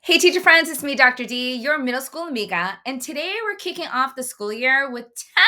Hey, teacher friends, it's me, Dr. D, your middle school amiga, and today we're kicking off the school year with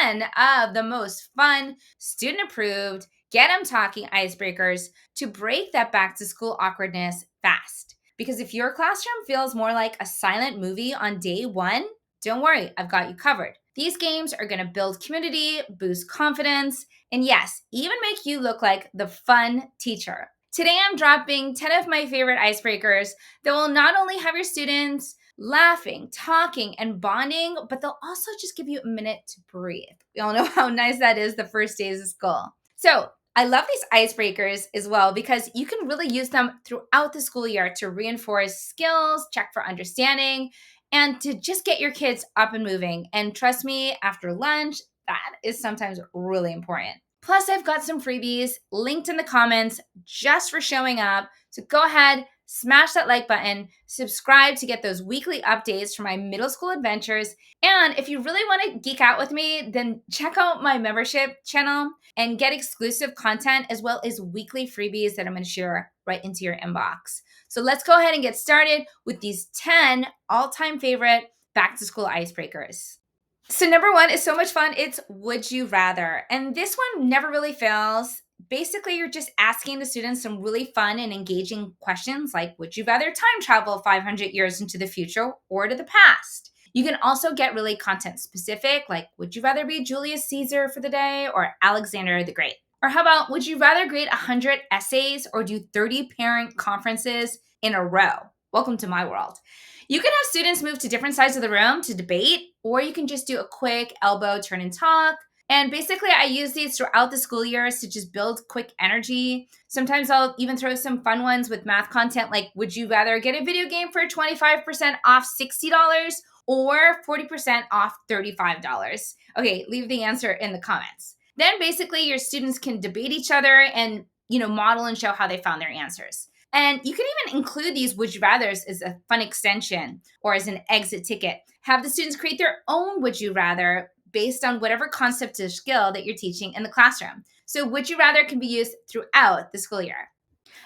10 of the most fun, student approved, get them talking icebreakers to break that back to school awkwardness fast. Because if your classroom feels more like a silent movie on day one, don't worry, I've got you covered. These games are going to build community, boost confidence, and yes, even make you look like the fun teacher. Today, I'm dropping 10 of my favorite icebreakers that will not only have your students laughing, talking, and bonding, but they'll also just give you a minute to breathe. We all know how nice that is the first days of school. So, I love these icebreakers as well because you can really use them throughout the school year to reinforce skills, check for understanding, and to just get your kids up and moving. And trust me, after lunch, that is sometimes really important. Plus, I've got some freebies linked in the comments just for showing up. So go ahead, smash that like button, subscribe to get those weekly updates from my middle school adventures. And if you really want to geek out with me, then check out my membership channel and get exclusive content as well as weekly freebies that I'm going to share right into your inbox. So let's go ahead and get started with these 10 all-time favorite back to school icebreakers. So number one is so much fun. It's would you rather? And this one never really fails. Basically, you're just asking the students some really fun and engaging questions like would you rather time travel 500 years into the future or to the past? You can also get really content specific, like would you rather be Julius Caesar for the day or Alexander the Great? Or how about would you rather grade 100 essays or do 30 parent conferences in a row? Welcome to my world. You can have students move to different sides of the room to debate, or you can just do a quick elbow turn and talk. And basically, I use these throughout the school years to just build quick energy. Sometimes I'll even throw some fun ones with math content like would you rather get a video game for 25% off $60 or 40% off $35? Okay, leave the answer in the comments. Then basically your students can debate each other and model and show how they found their answers. And you can even include these would you rathers as a fun extension or as an exit ticket. Have the students create their own would you rather based on whatever concept or skill that you're teaching in the classroom. So would you rather can be used throughout the school year.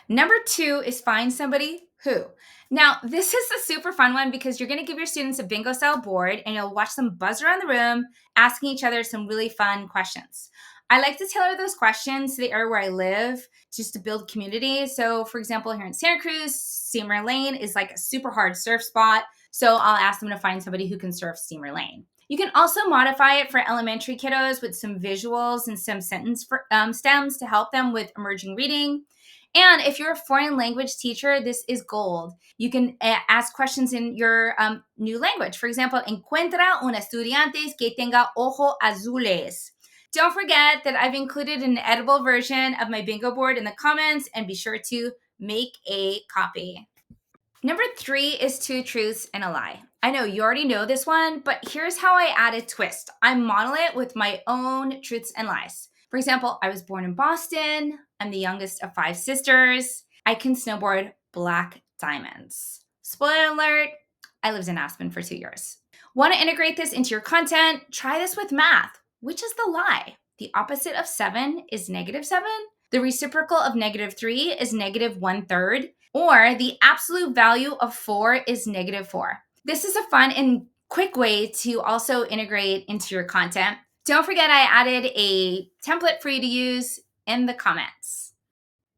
Number two is find somebody who. Now, this is a super fun one because you're going to give your students a bingo style board and you'll watch them buzz around the room asking each other some really fun questions. I like to tailor those questions to the area where I live just to build community. So, for example, here in Santa Cruz, Steamer Lane is like a super hard surf spot. So, I'll ask them to find somebody who can surf Steamer Lane. You can also modify it for elementary kiddos with some visuals and some sentence stems to help them with emerging reading. And if you're a foreign language teacher, this is gold. You can ask questions in your new language. For example, encuentra un estudiante que tenga ojos azules. Don't forget that I've included an edible version of my bingo board in the comments and be sure to make a copy. Number three is two truths and a lie. I know you already know this one, but here's how I add a twist. I model it with my own truths and lies. For example, I was born in Boston. I'm the youngest of 5 sisters. I can snowboard black diamonds. Spoiler alert, I lived in Aspen for 2 years. Want to integrate this into your content? Try this with math. Which is the lie? The opposite of 7 is -7. The reciprocal of -3 is -1/3. Or the absolute value of 4 is -4. This is a fun and quick way to also integrate into your content. Don't forget I added a template for you to use in the comments.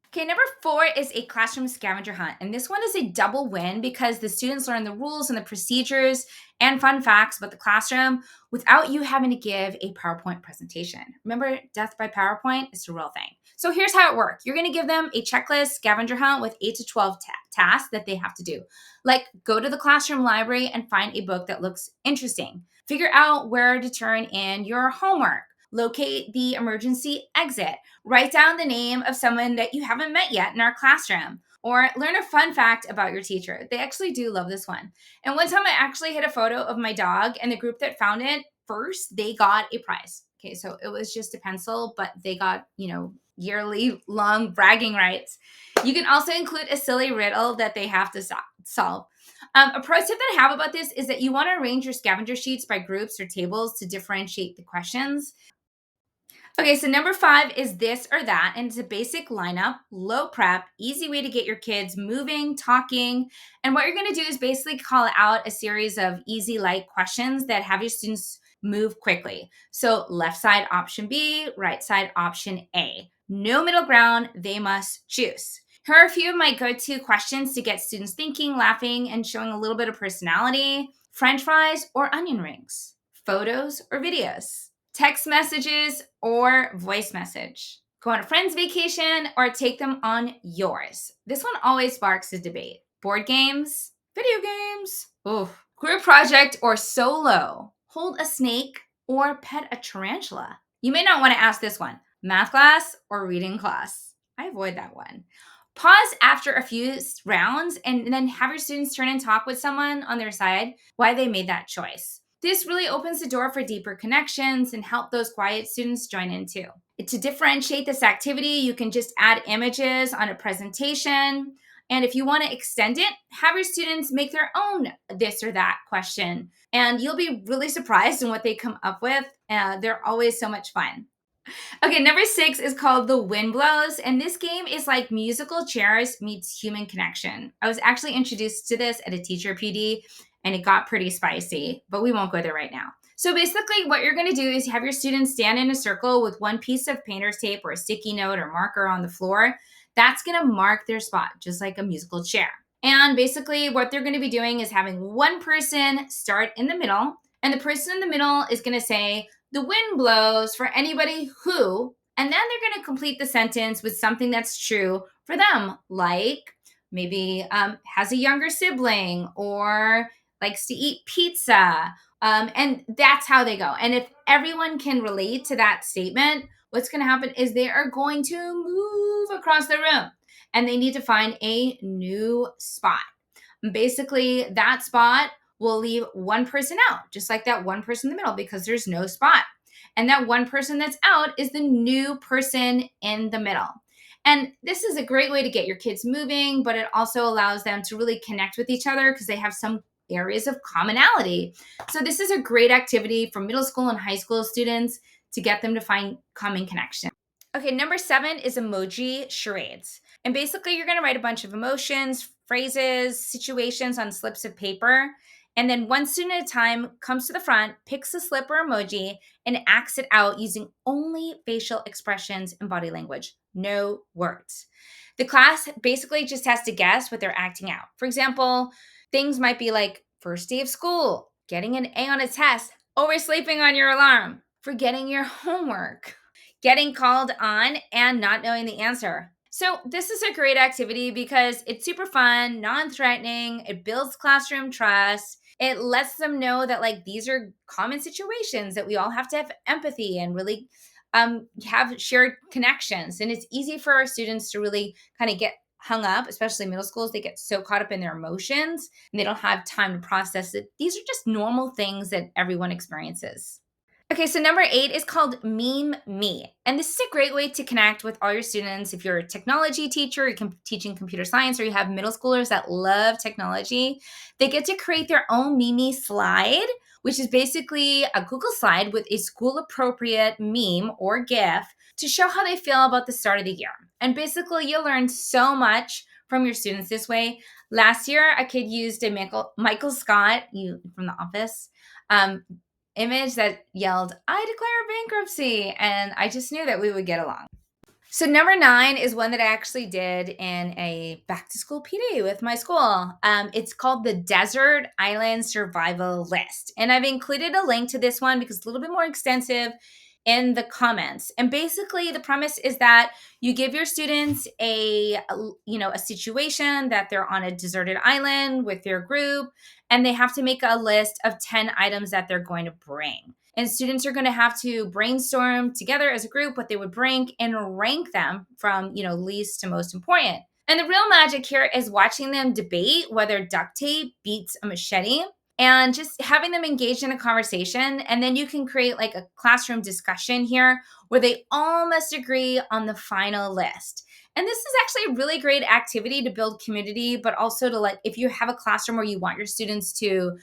Okay, number 4 is a classroom scavenger hunt. And this one is a double win because the students learn the rules and the procedures and fun facts about the classroom without you having to give a PowerPoint presentation. Remember, death by PowerPoint is a real thing. So here's how it works. You're going to give them a checklist scavenger hunt with 8 to 12 tasks that they have to do. Like go to the classroom library and find a book that looks interesting. Figure out where to turn in your homework. Locate the emergency exit. Write down the name of someone that you haven't met yet in our classroom. Or learn a fun fact about your teacher. They actually do love this one. And one time I actually hid a photo of my dog, and the group that found it first, they got a prize. Okay, so it was just a pencil, but they got, yearly long bragging rights. You can also include a silly riddle that they have to solve. A pro tip that I have about this is that you want to arrange your scavenger sheets by groups or tables to differentiate the questions. Okay, so number 5 is this or that, and it's a basic lineup, low prep, easy way to get your kids moving, talking. And what you're going to do is basically call out a series of easy, light questions that have your students move quickly. So, left side option B, right side option A. No middle ground, they must choose. Here are a few of my go to questions to get students thinking, laughing, and showing a little bit of personality: French fries or onion rings, photos or videos, text messages or voice message, go on a friend's vacation or take them on yours. This one always sparks a debate: board games, video games, oof, group project or solo, hold a snake or pet a tarantula. You may not want to ask this one: math class or reading class. I avoid that one. Pause after a few rounds and then have your students turn and talk with someone on their side why they made that choice. This really opens the door for deeper connections and help those quiet students join in too. To differentiate this activity, you can just add images on a presentation. And if you want to extend it, have your students make their own this or that question. And you'll be really surprised in what they come up with. They're always so much fun. Okay, number 6 is called The Wind Blows, and this game is like musical chairs meets human connection. I was actually introduced to this at a teacher PD, and it got pretty spicy, but we won't go there right now. So basically, what you're going to do is have your students stand in a circle with one piece of painter's tape or a sticky note or marker on the floor. That's going to mark their spot, just like a musical chair. And basically, what they're going to be doing is having one person start in the middle, and the person in the middle is going to say, "The wind blows for anybody who," and then they're going to complete the sentence with something that's true for them, like maybe has a younger sibling or likes to eat pizza. And that's how they go. And if everyone can relate to that statement, what's going to happen is they are going to move across the room and they need to find a new spot. Basically, that spot will leave one person out, just like that one person in the middle, because there's no spot. And that one person that's out is the new person in the middle. And this is a great way to get your kids moving, but it also allows them to really connect with each other because they have some areas of commonality. So, this is a great activity for middle school and high school students to get them to find common connection. Okay, number 7 is emoji charades. And basically, you're going to write a bunch of emotions, phrases, situations on slips of paper. And then one student at a time comes to the front, picks a slip or emoji, and acts it out using only facial expressions and body language, no words. The class basically just has to guess what they're acting out. For example, things might be like first day of school, getting an A on a test, oversleeping on your alarm, forgetting your homework, getting called on and not knowing the answer. So, this is a great activity because it's super fun, non threatening, it builds classroom trust. It lets them know that, like, these are common situations that we all have to have empathy and really have shared connections. And it's easy for our students to really kind of get hung up, especially middle schools. They get so caught up in their emotions and they don't have time to process it. These are just normal things that everyone experiences. Okay, so number 8 is called Meme Me. And this is a great way to connect with all your students. If you're a technology teacher, you're teaching computer science, or you have middle schoolers that love technology, they get to create their own Meme slide, which is basically a Google slide with a school appropriate meme or GIF to show how they feel about the start of the year. And basically, you'll learn so much from your students this way. Last year, a kid used a Michael Scott, you from The Office, um, image that yelled, "I declare bankruptcy." And I just knew that we would get along. So number 9 is one that I actually did in a back to school PD with my school. It's called the Desert Island Survival List. And I've included a link to this one because it's a little bit more extensive in the comments. And basically the premise is that you give your students a situation that they're on a deserted island with their group and they have to make a list of 10 items that they're going to bring. And students are going to have to brainstorm together as a group what they would bring and rank them from, least to most important. And the real magic here is watching them debate whether duct tape beats a machete and just having them engaged in a conversation. And then you can create like a classroom discussion here where they all must agree on the final list. And this is actually a really great activity to build community, but also to, like, if you have a classroom where you want your students to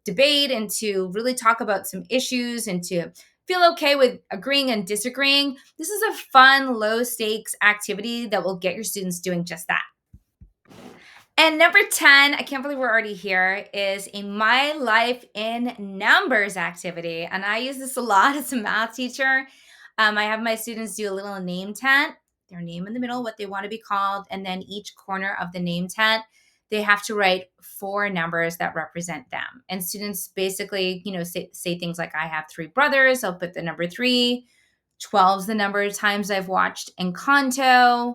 debate and to really talk about some issues and to feel okay with agreeing and disagreeing, this is a fun, low stakes activity that will get your students doing just that. And number 10, I can't believe we're already here, is a My Life in Numbers activity. And I use this a lot as a math teacher. I have my students do a little name tent, their name in the middle, what they want to be called, and then each corner of the name tent, they have to write 4 numbers that represent them. And students basically, say things like, I have 3 brothers. I'll put the number 3. 12 is the number of times I've watched Encanto.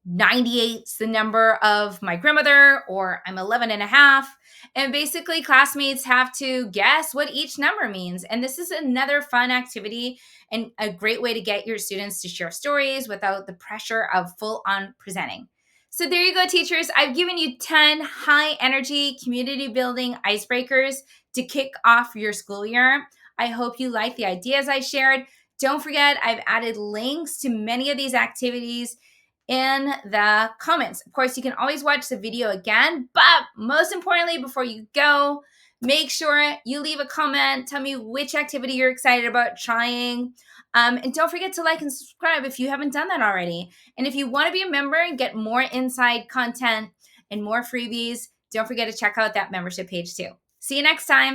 98's the number of my grandmother, or I'm 11 and a half. And basically, classmates have to guess what each number means. And this is another fun activity and a great way to get your students to share stories without the pressure of full on presenting. So, there you go, teachers. I've given you 10 high energy community building icebreakers to kick off your school year. I hope you like the ideas I shared. Don't forget, I've added links to many of these activities in the comments. Of course, you can always watch the video again, but most importantly, before you go, make sure you leave a comment. Tell me which activity you're excited about trying. And don't forget to like and subscribe if you haven't done that already. And if you want to be a member and get more inside content and more freebies, don't forget to check out that membership page too. See you next time.